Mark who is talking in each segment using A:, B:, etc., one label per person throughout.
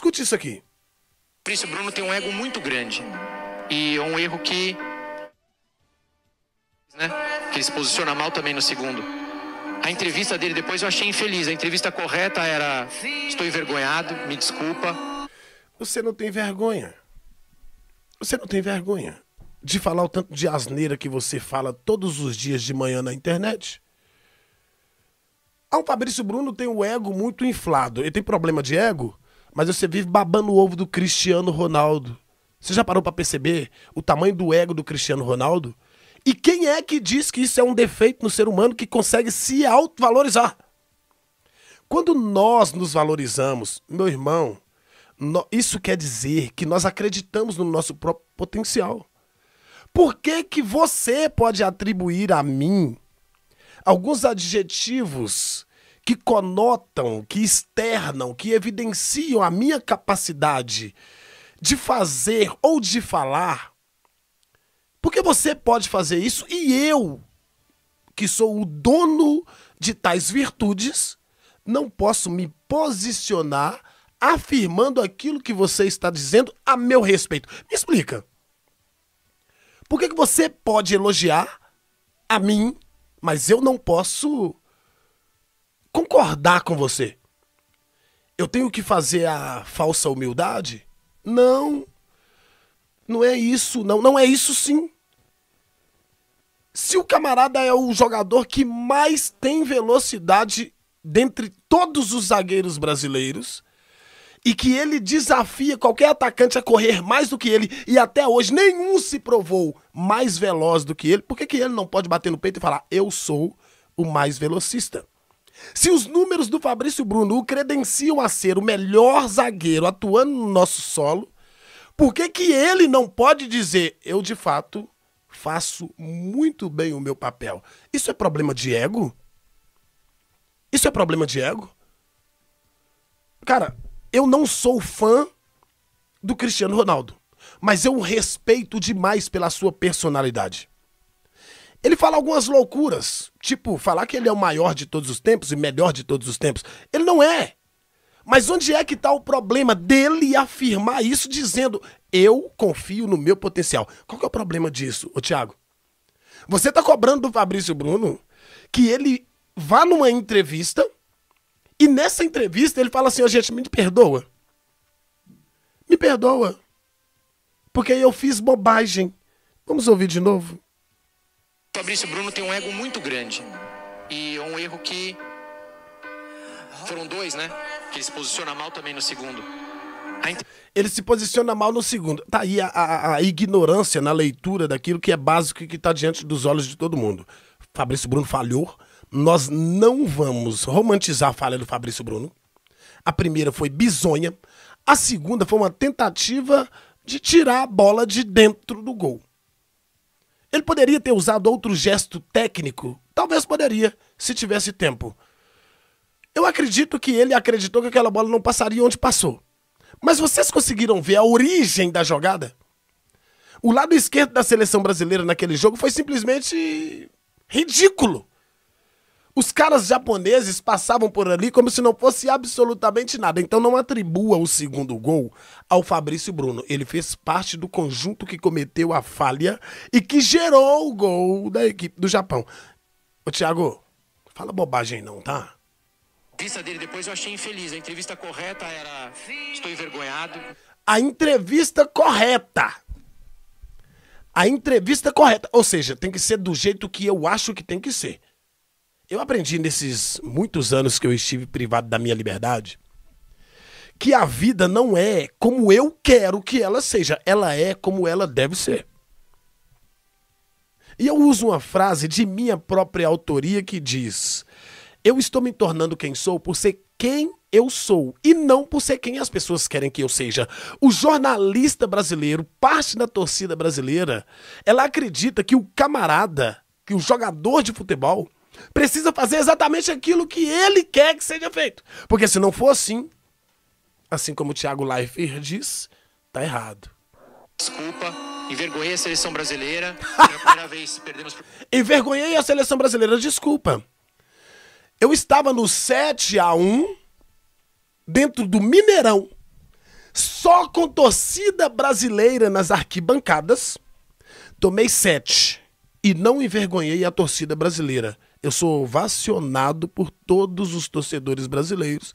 A: Escute isso aqui.
B: Fabrício Bruno tem um ego muito grande. E é um erro que... né? Que ele se posiciona mal também no segundo. A entrevista dele depois eu achei infeliz. A entrevista correta era: estou envergonhado, me desculpa.
A: Você não tem vergonha. Você não tem vergonha de falar o tanto de asneira que você fala todos os dias de manhã na internet? O Fabrício Bruno tem o ego muito inflado. Ele tem problema de ego, mas você vive babando o ovo do Cristiano Ronaldo. Você já parou pra perceber o tamanho do ego do Cristiano Ronaldo? E quem é que diz que isso é um defeito no ser humano que consegue se autovalorizar? Quando nós nos valorizamos, meu irmão, isso quer dizer que nós acreditamos no nosso próprio potencial. Por que que você pode atribuir a mim alguns adjetivos que conotam, que externam, que evidenciam a minha capacidade de fazer ou de falar? Porque você pode fazer isso e eu, que sou o dono de tais virtudes, não posso me posicionar afirmando aquilo que você está dizendo a meu respeito. Me explica. Por que que você pode elogiar a mim, mas eu não posso concordar com você? Eu tenho que fazer a falsa humildade? Não. Não é isso, não. Não é isso sim. Se o camarada é o jogador que mais tem velocidade dentre todos os zagueiros brasileiros e que ele desafia qualquer atacante a correr mais do que ele e até hoje nenhum se provou mais veloz do que ele, por que que ele não pode bater no peito e falar: eu sou o mais velocista? Se os números do Fabrício Bruno o credenciam a ser o melhor zagueiro atuando no nosso solo, por que que ele não pode dizer: eu de fato faço muito bem o meu papel? Isso é problema de ego? Isso é problema de ego? Cara, eu não sou fã do Cristiano Ronaldo, mas eu o respeito demais pela sua personalidade. Ele fala algumas loucuras, tipo falar que ele é o maior de todos os tempos e melhor de todos os tempos. Ele não é. Mas onde é que está o problema dele afirmar isso dizendo: eu confio no meu potencial? Qual que é o problema disso, ô Thiago? Você está cobrando do Fabrício Bruno que ele vá numa entrevista e nessa entrevista ele fala assim: ó, gente, me perdoa. Me perdoa. Porque eu fiz bobagem. Vamos ouvir de novo?
B: O Fabrício Bruno tem um ego muito grande. E é um erro que... foram dois, né? Que ele se posiciona mal também no segundo.
A: Ele se posiciona mal no segundo. Tá aí a ignorância na leitura daquilo que é básico e que está diante dos olhos de todo mundo. Fabrício Bruno falhou. Nós não vamos romantizar a falha do Fabrício Bruno. A primeira foi bizonha. A segunda foi uma tentativa de tirar a bola de dentro do gol. Ele poderia ter usado outro gesto técnico? Talvez poderia, se tivesse tempo. Eu acredito que ele acreditou que aquela bola não passaria onde passou. Mas vocês conseguiram ver a origem da jogada? O lado esquerdo da seleção brasileira naquele jogo foi simplesmente ridículo. Os caras japoneses passavam por ali como se não fosse absolutamente nada. Então não atribua o segundo gol ao Fabrício Bruno. Ele fez parte do conjunto que cometeu a falha e que gerou o gol da equipe do Japão. Ô Thiago, fala bobagem não, tá?
B: A entrevista dele depois eu achei infeliz. A entrevista correta era: estou envergonhado.
A: A entrevista correta. A entrevista correta. Ou seja, tem que ser do jeito que eu acho que tem que ser. Eu aprendi nesses muitos anos que eu estive privado da minha liberdade que a vida não é como eu quero que ela seja. Ela é como ela deve ser. E eu uso uma frase de minha própria autoria que diz: eu estou me tornando quem sou por ser quem eu sou e não por ser quem as pessoas querem que eu seja. O jornalista brasileiro, parte da torcida brasileira, ela acredita que o camarada, que o jogador de futebol precisa fazer exatamente aquilo que ele quer que seja feito. Porque se não for assim como o Thiago Leifert diz, tá errado.
B: Desculpa, envergonhei a seleção brasileira. Pela primeira vez perdemos...
A: Envergonhei a seleção brasileira, desculpa. Eu estava no 7-1 dentro do Mineirão, Só com torcida brasileira nas arquibancadas, tomei 7 e não envergonhei a torcida brasileira. Eu sou ovacionado por todos os torcedores brasileiros,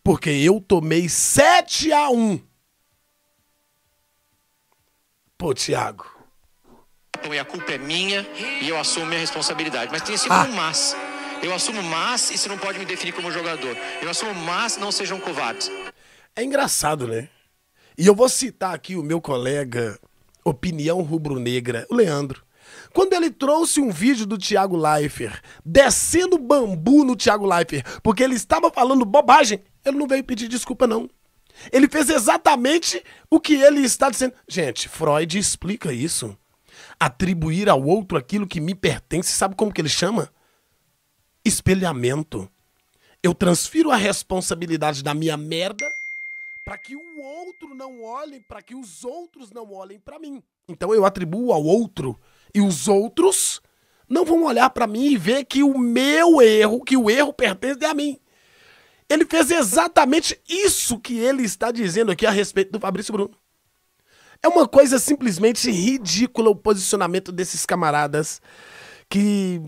A: porque eu tomei 7-1. Pô, Thiago.
B: E a culpa é minha e eu assumo minha responsabilidade. Mas tem esse um mas. Eu assumo mas e você não pode me definir como jogador. Eu assumo mas, não sejam covardes.
A: É engraçado, né? E eu vou citar aqui o meu colega Opinião Rubro-Negra, o Leandro. Quando ele trouxe um vídeo do Thiago Leifert, descendo bambu no Thiago Leifert, porque ele estava falando bobagem, ele não veio pedir desculpa, não. Ele fez exatamente o que ele está dizendo. Gente, Freud explica isso. Atribuir ao outro aquilo que me pertence, sabe como que ele chama? Espelhamento. Eu transfiro a responsabilidade da minha merda para que o outro não olhe, para que os outros não olhem para mim. Então eu atribuo ao outro e os outros não vão olhar para mim e ver que o meu erro, que o erro pertence a mim. Ele fez exatamente isso que ele está dizendo aqui a respeito do Fabrício Bruno. É uma coisa simplesmente ridícula o posicionamento desses camaradas que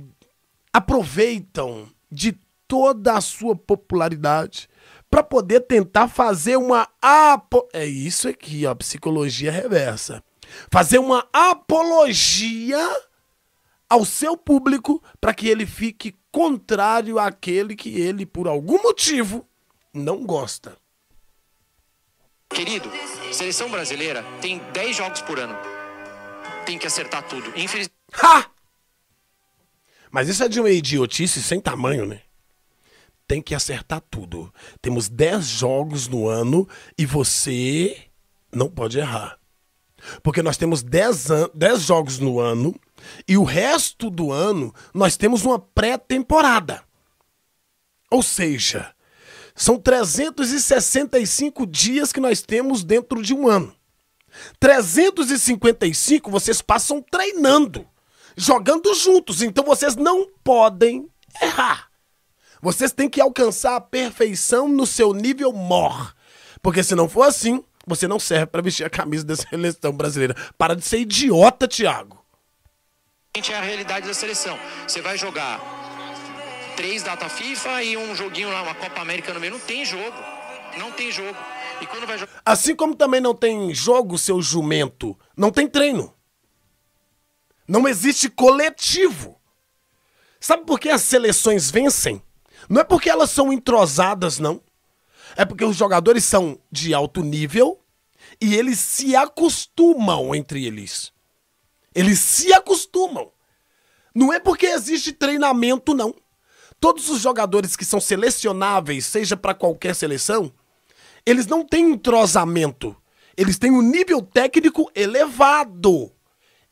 A: aproveitam de toda a sua popularidade para poder tentar fazer uma é isso aqui, ó, psicologia reversa. Fazer uma apologia ao seu público para que ele fique contrário àquele que ele, por algum motivo, não gosta.
B: Querido, seleção brasileira tem 10 jogos por ano. Tem que acertar tudo. Infelizmente.
A: Ha! Mas isso é de uma idiotice sem tamanho, né? Tem que acertar tudo. Temos 10 jogos no ano e você não pode errar. Porque nós temos 10 jogos no ano e o resto do ano nós temos uma pré-temporada. Ou seja, são 365 dias que nós temos dentro de um ano. 355 vocês passam treinando, jogando juntos. Então vocês não podem errar. Vocês têm que alcançar a perfeição no seu nível mor. Porque se não for assim, você não serve para vestir a camisa da seleção brasileira. Para de ser idiota, Thiago.
B: É a realidade da seleção. Você vai jogar 3 data FIFA e um joguinho lá, uma Copa América no meio. Não tem jogo. Não tem jogo. E quando vai jogar...
A: Assim como também não tem jogo, seu jumento, não tem treino. Não existe coletivo. Sabe por que as seleções vencem? Não é porque elas são entrosadas, não. É porque os jogadores são de alto nível e eles se acostumam entre eles. Eles se acostumam. Não é porque existe treinamento, não. Todos os jogadores que são selecionáveis, seja para qualquer seleção, eles não têm entrosamento. Eles têm um nível técnico elevado.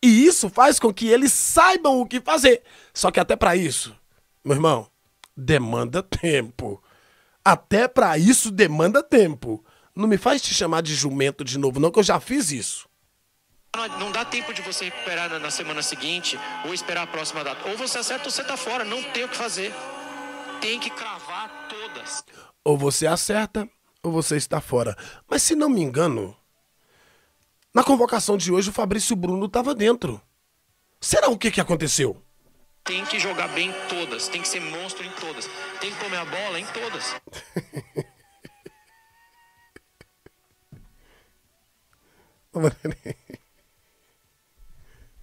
A: E isso faz com que eles saibam o que fazer. Só que até para isso, meu irmão, demanda tempo. Até pra isso demanda tempo. Não me faz te chamar de jumento de novo, não, que eu já fiz isso.
B: Não dá tempo de você recuperar na semana seguinte ou esperar a próxima data. Ou você acerta ou você tá fora. Não tem o que fazer. Tem que cravar todas.
A: Ou você acerta ou você está fora. Mas se não me engano, na convocação de hoje o Fabrício Bruno estava dentro. Será o que aconteceu?
B: Tem que jogar bem em todas. Tem que ser monstro em todas. Tem que comer a bola em todas.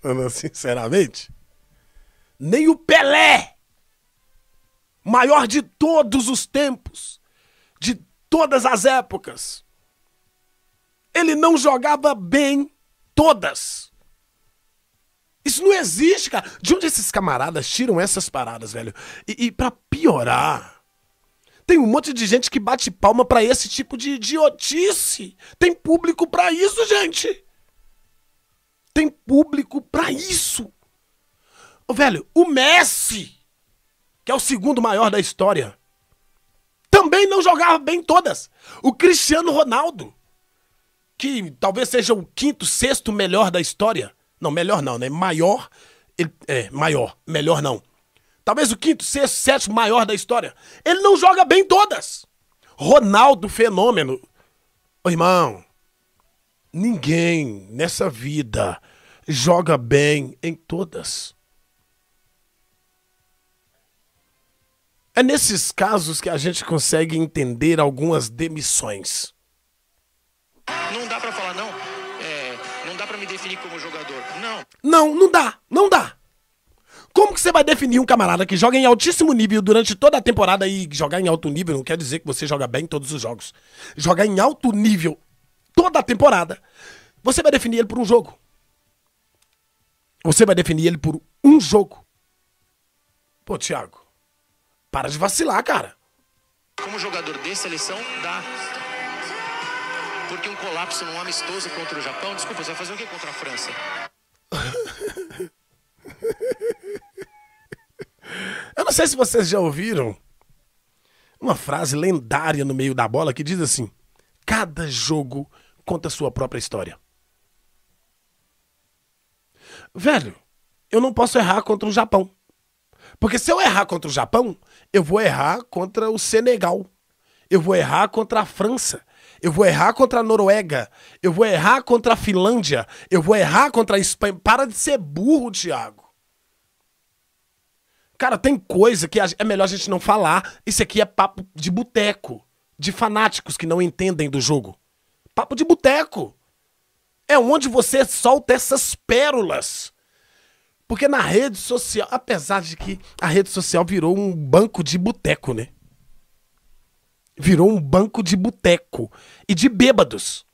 A: Mano, sinceramente, nem o Pelé, maior de todos os tempos, de todas as épocas, ele não jogava bem todas. Isso não existe, cara. De onde esses camaradas tiram essas paradas, velho? E pra piorar, tem um monte de gente que bate palma pra esse tipo de idiotice. Tem público pra isso, gente. Tem público pra isso. Ô, velho, o Messi, que é o segundo maior da história, também não jogava bem todas. O Cristiano Ronaldo, que talvez seja o quinto, sexto melhor da história. Não, melhor não, né? Maior. Maior. Melhor não. Talvez o quinto, sexto, sétimo maior da história. Ele não joga bem todas. Ronaldo, fenômeno. Ô, irmão, Ninguém nessa vida joga bem em todas. É nesses casos que a gente consegue entender algumas demissões.
B: Não dá pra falar, não. Não dá pra me definir como jogador. Não.
A: Não dá. Não dá. Como que você vai definir um camarada que joga em altíssimo nível durante toda a temporada e jogar em alto nível não quer dizer que você joga bem em todos os jogos. Jogar em alto nível toda a temporada, você vai definir ele por um jogo. Você vai definir ele por um jogo. Pô, Thiago, para de vacilar, cara.
B: Como jogador de seleção, dá. Porque um colapso num amistoso contra o Japão, desculpa, você vai fazer o que contra a França?
A: Eu não sei se vocês já ouviram uma frase lendária no meio da bola que diz assim: cada jogo conta a sua própria história. Velho, eu não posso errar contra o Japão. Porque se eu errar contra o Japão, eu vou errar contra o Senegal. Eu vou errar contra a França. Eu vou errar contra a Noruega. Eu vou errar contra a Finlândia. Eu vou errar contra a Espanha. Para de ser burro, Thiago. Cara, tem coisa que é melhor a gente não falar. Isso aqui é papo de boteco. De fanáticos que não entendem do jogo. Papo de boteco. É onde você solta essas pérolas. Porque na rede social, apesar de que a rede social virou um banco de boteco, né? Virou um banco de boteco e de bêbados.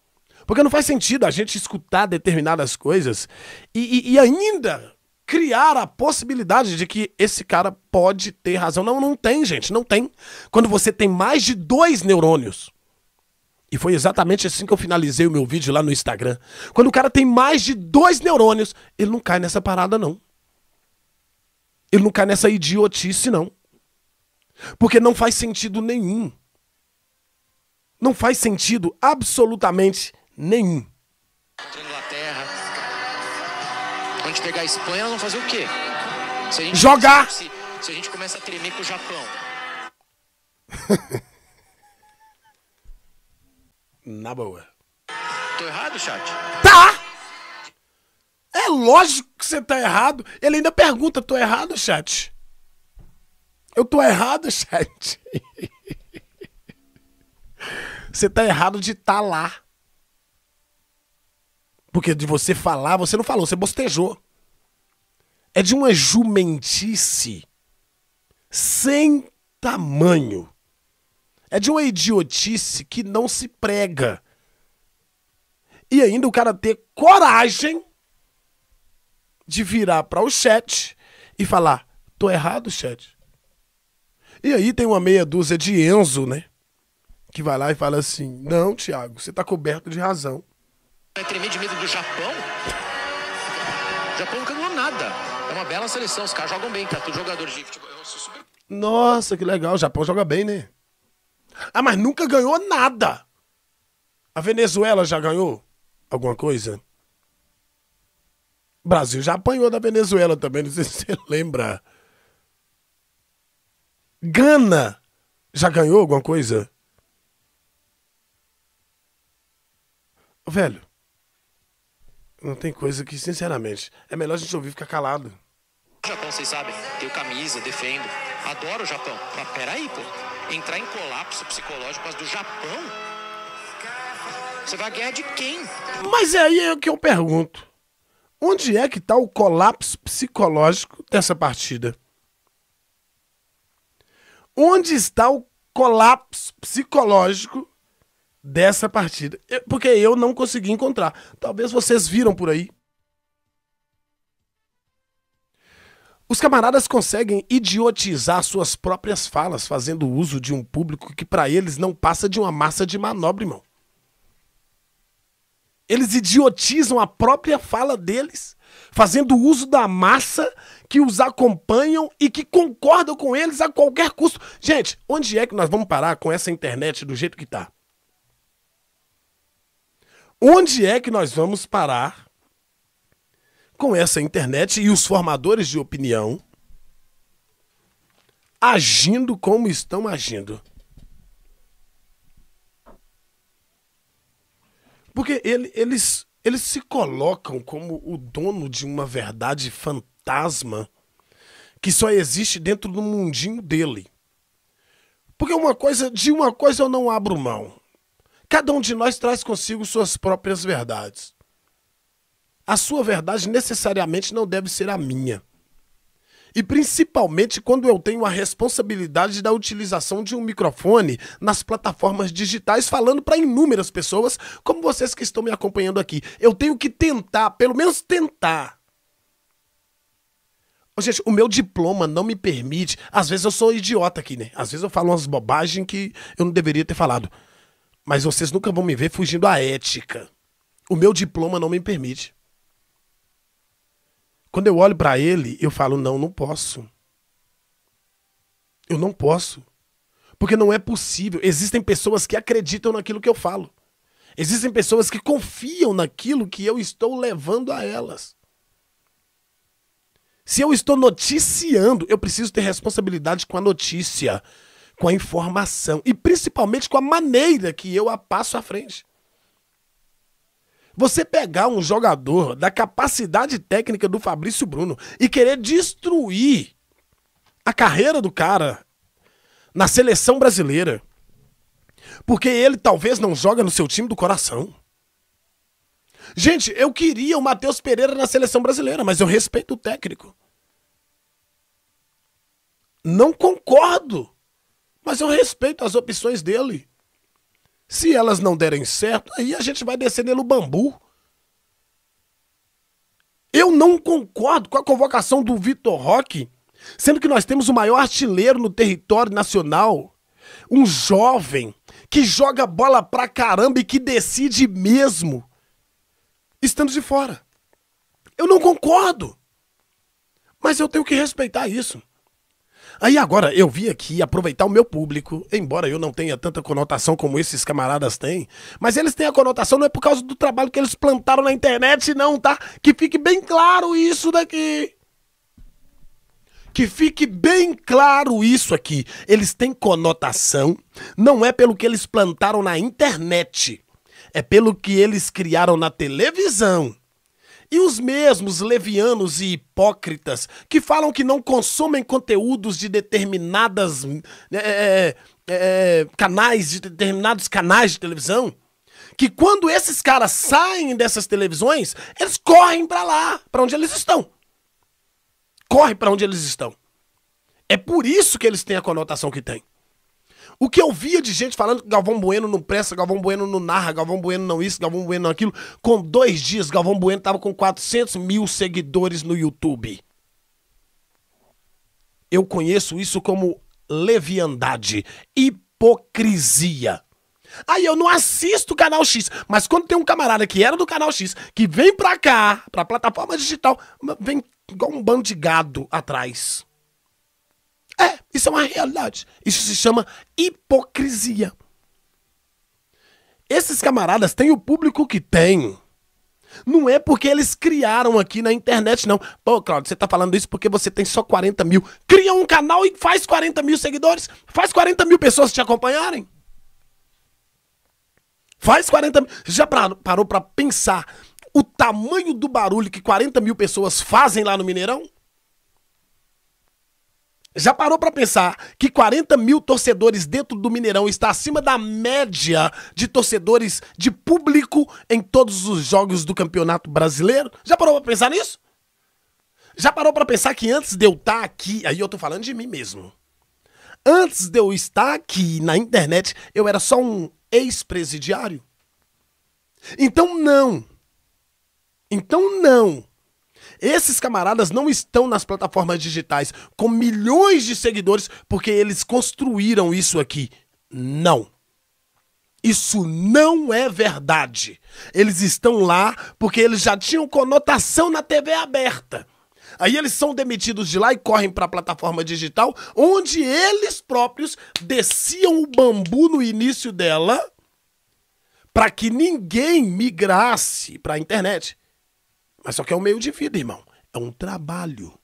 A: Porque não faz sentido a gente escutar determinadas coisas e ainda criar a possibilidade de que esse cara pode ter razão. Não tem, gente, não tem. Quando você tem mais de 2 neurônios. E foi exatamente assim que eu finalizei o meu vídeo lá no Instagram. Quando o cara tem mais de 2 neurônios, ele não cai nessa parada, não. Ele não cai nessa idiotice, não. Porque não faz sentido nenhum. Não faz sentido absolutamente nenhum.
B: Contra a Inglaterra. Onde pegar a Espanha, nós vamos fazer o quê?
A: Jogar!
B: Se a gente começa a tremer com o Japão.
A: Na boa.
B: Tô errado, chat?
A: Tá! É lógico que você tá errado. Ele ainda pergunta, tô errado, chat? Eu tô errado, chat? Você tá errado de estar lá. Porque de você falar, você não falou, você bostejou. É de uma jumentice sem tamanho. É de uma idiotice que não se prega. E ainda o cara ter coragem de virar para o chat e falar, tô errado, chat. E aí tem uma meia dúzia de Enzo, né? Que vai lá e fala assim, não, Thiago, você tá coberto de razão.
B: Vai tremer de medo do Japão? O Japão nunca ganhou nada. É uma bela seleção, os caras jogam bem, tá? Todos jogadores de futebol. Eu sou super...
A: Nossa, que legal, o Japão joga bem, né? Ah, mas nunca ganhou nada. A Venezuela já ganhou alguma coisa? O Brasil já apanhou da Venezuela também, não sei se você lembra. Gana já ganhou alguma coisa? Velho, não tem coisa que, sinceramente, é melhor a gente ouvir e ficar calado.
B: O Japão, vocês sabem, tenho camisa, defendo. Adoro o Japão. Mas peraí, pô. Entrar em colapso psicológico por causa do Japão? Você vai ganhar de quem?
A: Mas é aí que eu pergunto. Onde é que tá o colapso psicológico dessa partida? Onde está o colapso psicológico dessa partida? Porque eu não consegui encontrar. Talvez vocês viram por aí. Os camaradas conseguem idiotizar suas próprias falas, fazendo uso de um público que para eles não passa de uma massa de manobra, irmão. Eles idiotizam a própria fala deles, fazendo uso da massa que os acompanham e que concordam com eles a qualquer custo. Gente, onde é que nós vamos parar com essa internet do jeito que tá? Onde é que nós vamos parar com essa internet e os formadores de opinião agindo como estão agindo? Porque eles se colocam como o dono de uma verdade fantasma que só existe dentro do mundinho dele. Porque de uma coisa eu não abro mão. Cada um de nós traz consigo suas próprias verdades. A sua verdade necessariamente não deve ser a minha. E principalmente quando eu tenho a responsabilidade da utilização de um microfone nas plataformas digitais, falando para inúmeras pessoas, como vocês que estão me acompanhando aqui. Eu tenho que tentar, pelo menos tentar. Gente, o meu diploma não me permite. Às vezes eu sou idiota aqui, né? Às vezes eu falo umas bobagens que eu não deveria ter falado. Mas vocês nunca vão me ver fugindo à ética. O meu diploma não me permite. Quando eu olho para ele, eu falo, não posso. Eu não posso. Porque não é possível. Existem pessoas que acreditam naquilo que eu falo. Existem pessoas que confiam naquilo que eu estou levando a elas. Se eu estou noticiando, eu preciso ter responsabilidade com a notícia, com a informação e principalmente com a maneira que eu a passo à frente. Você pegar um jogador da capacidade técnica do Fabrício Bruno e querer destruir a carreira do cara na seleção brasileira, porque ele talvez não joga no seu time do coração. Gente, eu queria o Matheus Pereira na seleção brasileira, mas eu respeito o técnico. Não concordo, mas eu respeito as opções dele. Se elas não derem certo, aí a gente vai descer nele o bambu. Eu não concordo com a convocação do Vitor Roque, sendo que nós temos o maior artilheiro no território nacional, um jovem que joga bola pra caramba e que decide mesmo, estando de fora. Eu não concordo, mas eu tenho que respeitar isso. Aí agora eu vim aqui aproveitar o meu público, embora eu não tenha tanta conotação como esses camaradas têm, mas eles têm a conotação não é por causa do trabalho que eles plantaram na internet não, tá? Que fique bem claro isso daqui. Que fique bem claro isso aqui. Eles têm conotação, não é pelo que eles plantaram na internet, é pelo que eles criaram na televisão. E os mesmos levianos e hipócritas que falam que não consomem conteúdos de determinadas determinados canais de televisão, que quando esses caras saem dessas televisões, eles correm pra lá, pra onde eles estão. Correm pra onde eles estão. É por isso que eles têm a conotação que têm. O que eu via de gente falando que Galvão Bueno não presta, Galvão Bueno não narra, Galvão Bueno não isso, Galvão Bueno não aquilo. Com 2 dias, Galvão Bueno tava com 400 mil seguidores no YouTube. Eu conheço isso como leviandade, hipocrisia. Aí eu não assisto o Canal X, mas quando tem um camarada que era do Canal X, que vem pra cá, pra plataforma digital, vem igual um bando de gado atrás. Isso é uma realidade. Isso se chama hipocrisia. Esses camaradas têm o público que têm. Não é porque eles criaram aqui na internet, não. Pô, Claudio, você tá falando isso porque você tem só 40 mil. Cria um canal e faz 40 mil seguidores. Faz 40 mil pessoas te acompanharem. Faz 40 mil. Você já parou pra pensar o tamanho do barulho que 40 mil pessoas fazem lá no Mineirão? Já parou pra pensar que 40 mil torcedores dentro do Mineirão está acima da média de torcedores de público em todos os jogos do Campeonato Brasileiro? Já parou pra pensar nisso? Já parou pra pensar que antes de eu estar aqui, aí eu tô falando de mim mesmo, antes de eu estar aqui na internet, eu era só um ex-presidiário? Então não. Esses camaradas não estão nas plataformas digitais com milhões de seguidores porque eles construíram isso aqui. Não. Isso não é verdade. Eles estão lá porque eles já tinham conotação na TV aberta. Aí eles são demitidos de lá e correm para a plataforma digital, onde eles próprios desciam o bambu no início dela para que ninguém migrasse para a internet. Mas só que é um meio de vida, irmão. É um trabalho.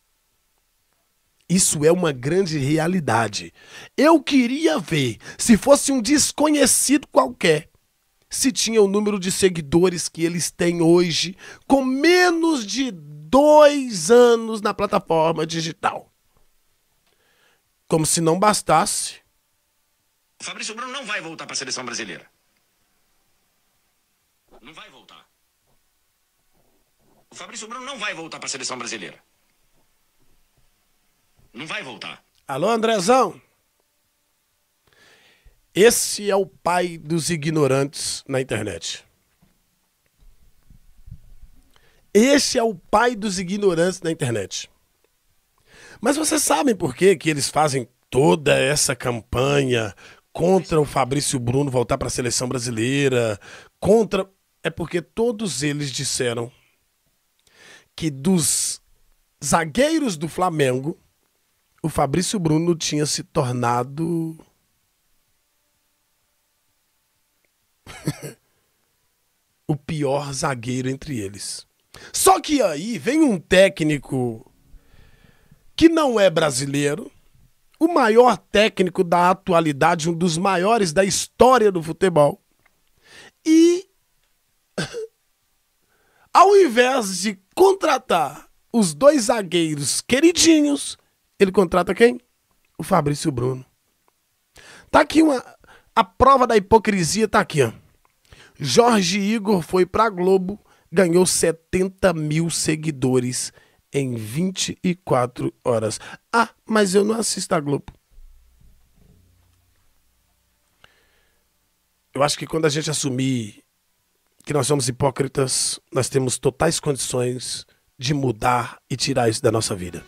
A: Isso é uma grande realidade. Eu queria ver se fosse um desconhecido qualquer se tinha o número de seguidores que eles têm hoje, com menos de 2 anos na plataforma digital. Como se não bastasse.
B: O Fabrício Bruno não vai voltar para a seleção brasileira. Não vai voltar. O Fabrício Bruno não vai voltar para a seleção brasileira. Não vai voltar.
A: Alô, Andrezão? Esse é o pai dos ignorantes na internet. Esse é o pai dos ignorantes na internet. Mas vocês sabem por que eles fazem toda essa campanha contra o Fabrício Bruno voltar para a seleção brasileira? É porque todos eles disseram que dos zagueiros do Flamengo, o Fabrício Bruno tinha se tornado o pior zagueiro entre eles. Só que aí vem um técnico que não é brasileiro, o maior técnico da atualidade, um dos maiores da história do futebol, e ao invés de contratar os 2 zagueiros queridinhos, ele contrata quem? O Fabrício Bruno. Tá aqui a prova da hipocrisia, tá aqui, ó. Jorge Igor foi pra Globo, ganhou 70 mil seguidores em 24 horas. Ah, mas eu não assisto a Globo. Eu acho que quando a gente assumir que nós somos hipócritas, nós temos totais condições de mudar e tirar isso da nossa vida.